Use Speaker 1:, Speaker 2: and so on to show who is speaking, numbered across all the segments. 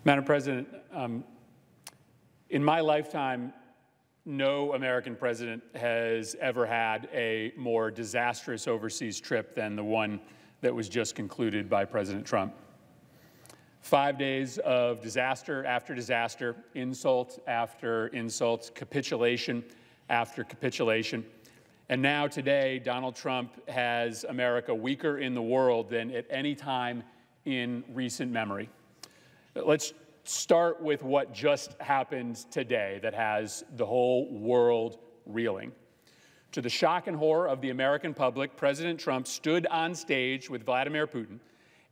Speaker 1: Madam President, in my lifetime, no American president has ever had a more disastrous overseas trip than the one that was just concluded by President Trump. 5 days of disaster after disaster, insult after insult, capitulation after capitulation. And now today, Donald Trump has America weaker in the world than at any time in recent memory. Let's start with what just happened today that has the whole world reeling. To the shock and horror of the American public, President Trump stood on stage with Vladimir Putin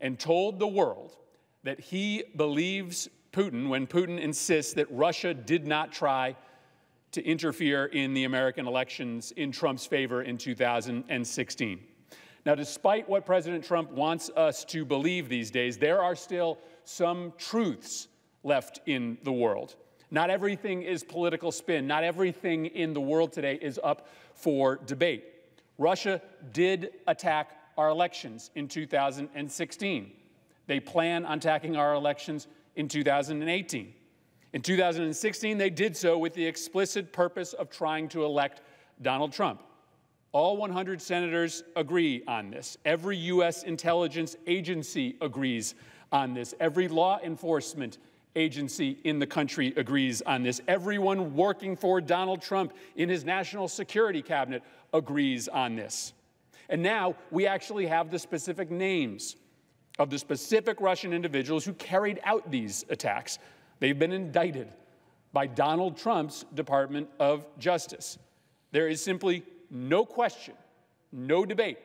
Speaker 1: and told the world that he believes Putin when Putin insists that Russia did not try to interfere in the American elections in Trump's favor in 2016. Now, despite what President Trump wants us to believe these days, there are still some truths left in the world. Not everything is political spin. Not everything in the world today is up for debate. Russia did attack our elections in 2016. They plan on attacking our elections in 2018. In 2016, they did so with the explicit purpose of trying to elect Donald Trump. All 100 senators agree on this. Every U.S. intelligence agency agrees on this. Every law enforcement agency in the country agrees on this. Everyone working for Donald Trump in his national security cabinet agrees on this. And now we actually have the specific names of the specific Russian individuals who carried out these attacks. They've been indicted by Donald Trump's Department of Justice. There is simply no question, no debate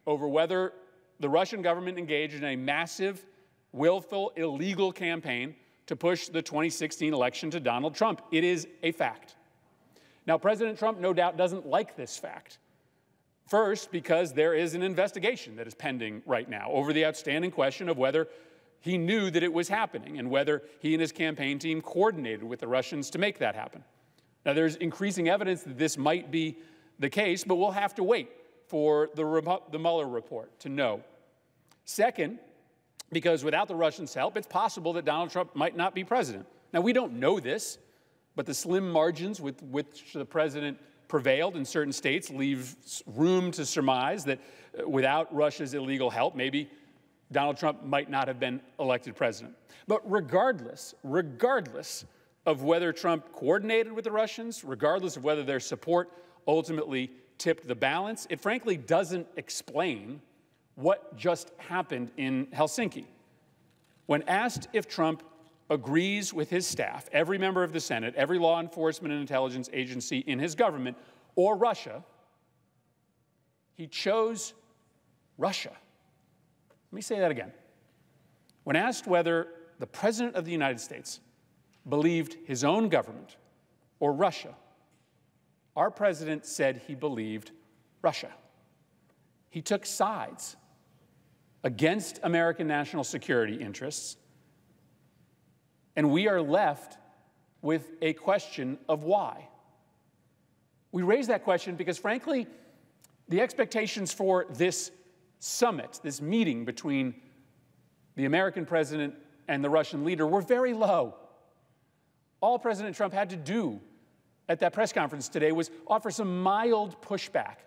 Speaker 1: over whether the Russian government engaged in a massive, willful, illegal campaign to push the 2016 election to Donald Trump. It is a fact. Now, President Trump no doubt doesn't like this fact. First, because there is an investigation that is pending right now over the outstanding question of whether he knew that it was happening and whether he and his campaign team coordinated with the Russians to make that happen. Now, there's increasing evidence that this might be the case, but we'll have to wait for the Mueller report to know. Second, because without the Russians' help, it's possible that Donald Trump might not be president. Now, we don't know this, but the slim margins with which the president prevailed in certain states leave room to surmise that without Russia's illegal help, maybe Donald Trump might not have been elected president. But regardless of whether Trump coordinated with the Russians, regardless of whether their support ultimately tipped the balance, it frankly doesn't explain what just happened in Helsinki. When asked if Trump agrees with his staff, every member of the Senate, every law enforcement and intelligence agency in his government, or Russia, he chose Russia. Let me say that again. When asked whether the President of the United States believed his own government or Russia, our president said he believed Russia. He took sides against American national security interests, and we are left with a question of why. We raise that question because, frankly, the expectations for this summit, this meeting between the American president and the Russian leader were very low. All President Trump had to do at that press conference today was offer some mild pushback,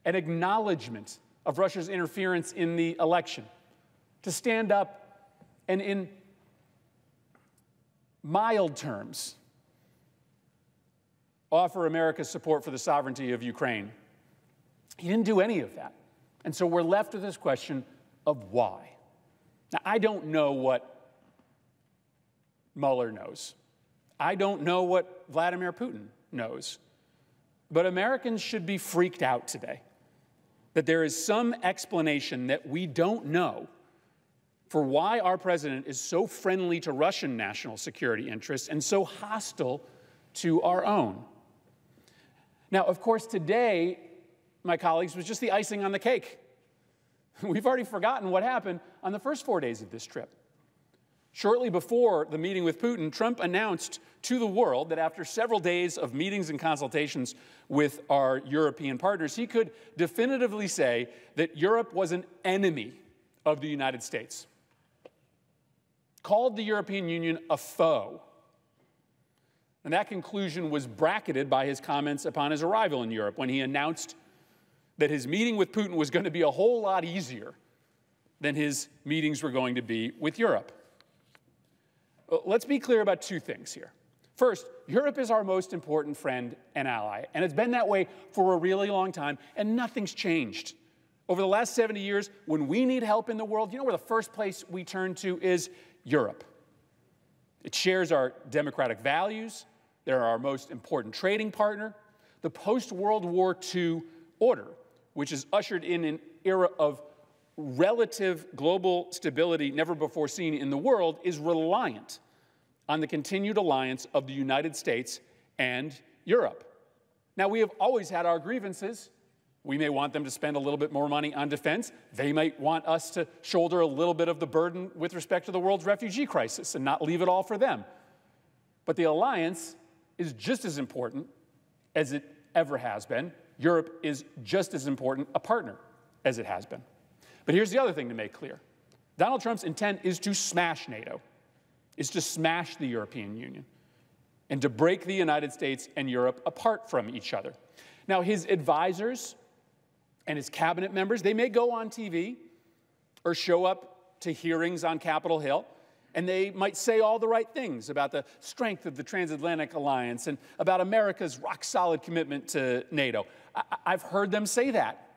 Speaker 1: an acknowledgement of Russia's interference in the election, to stand up and in mild terms offer America's support for the sovereignty of Ukraine. He didn't do any of that. And so we're left with this question of why. Now, I don't know what Mueller knows. I don't know what Vladimir Putin knows. But Americans should be freaked out today that there is some explanation that we don't know for why our president is so friendly to Russian national security interests and so hostile to our own. Now, of course, today, my colleagues, was just the icing on the cake. We've already forgotten what happened on the first 4 days of this trip. Shortly before the meeting with Putin, Trump announced to the world that after several days of meetings and consultations with our European partners, he could definitively say that Europe was an enemy of the United States. called the European Union a foe. And that conclusion was bracketed by his comments upon his arrival in Europe when he announced that his meeting with Putin was going to be a whole lot easier than his meetings were going to be with Europe. Let's be clear about two things here. First, Europe is our most important friend and ally, and it's been that way for a really long time, and nothing's changed. Over the last 70 years, when we need help in the world, you know where the first place we turn to is Europe. It shares our democratic values. They're our most important trading partner. The post-World War II order, which has ushered in an era of relative global stability never before seen in the world, is reliant on the continued alliance of the United States and Europe. Now, we have always had our grievances. We may want them to spend a little bit more money on defense. They might want us to shoulder a little bit of the burden with respect to the world's refugee crisis and not leave it all for them. But the alliance is just as important as it ever has been. Europe is just as important a partner as it has been. But here's the other thing to make clear. Donald Trump's intent is to smash NATO, is to smash the European Union, and to break the United States and Europe apart from each other. Now, his advisors and his cabinet members, they may go on TV or show up to hearings on Capitol Hill, and they might say all the right things about the strength of the transatlantic alliance and about America's rock-solid commitment to NATO. I've heard them say that.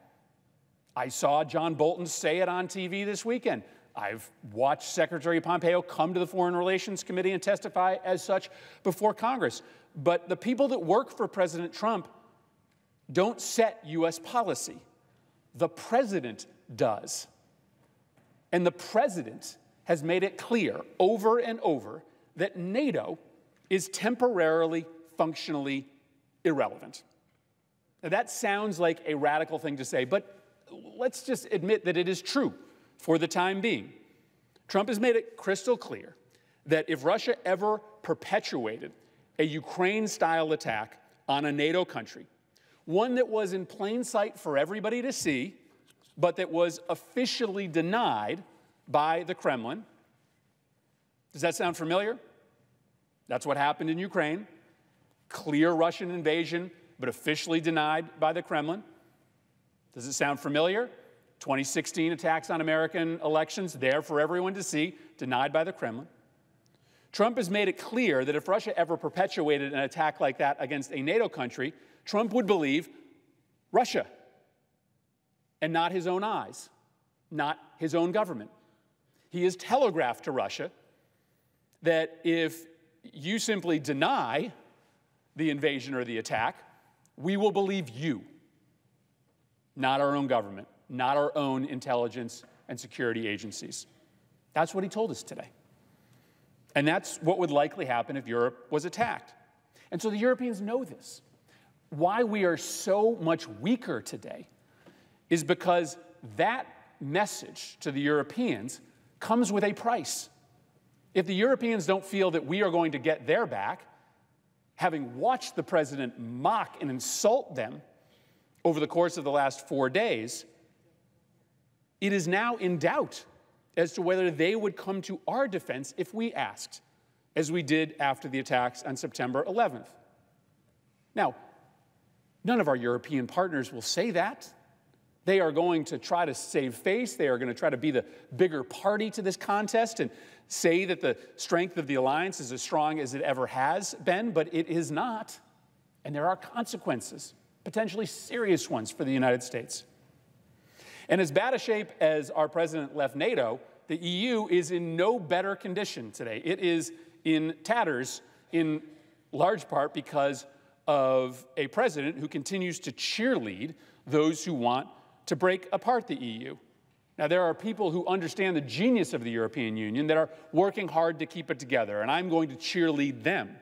Speaker 1: I saw John Bolton say it on TV this weekend. I've watched Secretary Pompeo come to the Foreign Relations Committee and testify as such before Congress. But the people that work for President Trump don't set U.S. policy. The president does. And the president has made it clear over and over that NATO is temporarily, functionally irrelevant. Now, that sounds like a radical thing to say, but let's just admit that it is true for the time being. Trump has made it crystal clear that if Russia ever perpetuated a Ukraine-style attack on a NATO country, one that was in plain sight for everybody to see, but that was officially denied by the Kremlin. Does that sound familiar? That's what happened in Ukraine. Clear Russian invasion, but officially denied by the Kremlin. Does it sound familiar? 2016 attacks on American elections, there for everyone to see, denied by the Kremlin. Trump has made it clear that if Russia ever perpetuated an attack like that against a NATO country, Trump would believe Russia and not his own eyes, not his own government. He has telegraphed to Russia that if you simply deny the invasion or the attack, we will believe you, not our own government, not our own intelligence and security agencies. That's what he told us today. And that's what would likely happen if Europe was attacked. And so the Europeans know this. Why we are so much weaker today is because that message to the Europeans comes with a price. If the Europeans don't feel that we are going to get their back, having watched the president mock and insult them over the course of the last 4 days, it is now in doubt as to whether they would come to our defense if we asked, as we did after the attacks on September 11th. Now, none of our European partners will say that. They are going to try to save face. They are going to try to be the bigger party to this contest and say that the strength of the alliance is as strong as it ever has been, but it is not. And there are consequences, potentially serious ones, for the United States. And as bad a shape as our president left NATO, the EU is in no better condition today. It is in tatters, in large part because of a president who continues to cheerlead those who want to break apart the EU. Now, there are people who understand the genius of the European Union that are working hard to keep it together, and I'm going to cheerlead them.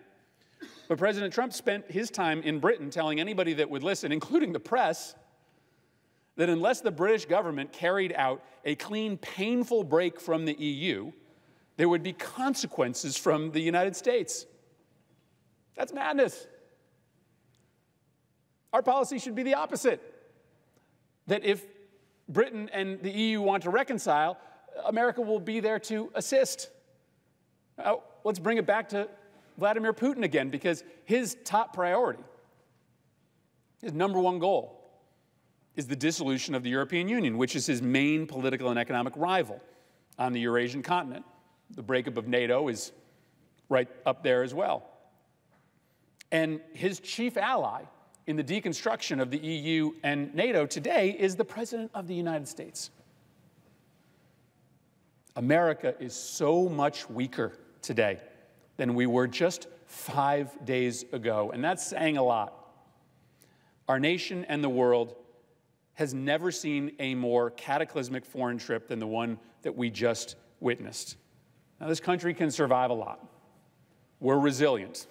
Speaker 1: But President Trump spent his time in Britain telling anybody that would listen, including the press, that unless the British government carried out a clean, painful break from the EU, there would be consequences from the United States. That's madness. Our policy should be the opposite. That if Britain and the EU want to reconcile, America will be there to assist. Let's bring it back to Vladimir Putin again, because his top priority, his number one goal, is the dissolution of the European Union, which is his main political and economic rival on the Eurasian continent. The breakup of NATO is right up there as well. And his chief ally in the deconstruction of the EU and NATO today is the President of the United States. America is so much weaker today than we were just 5 days ago, and that's saying a lot. Our nation and the world has never seen a more cataclysmic foreign trip than the one that we just witnessed. Now, this country can survive a lot. We're resilient.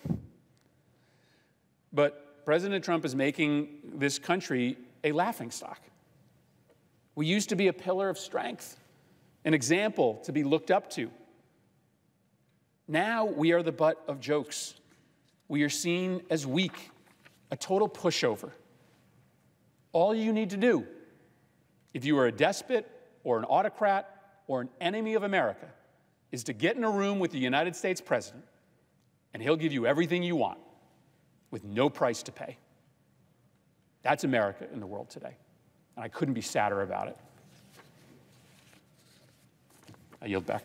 Speaker 1: But President Trump is making this country a laughingstock. We used to be a pillar of strength, an example to be looked up to. Now we are the butt of jokes. We are seen as weak, a total pushover. All you need to do, if you are a despot or an autocrat or an enemy of America, is to get in a room with the United States president, and he'll give you everything you want with no price to pay. That's America in the world today, and I couldn't be sadder about it. I yield back.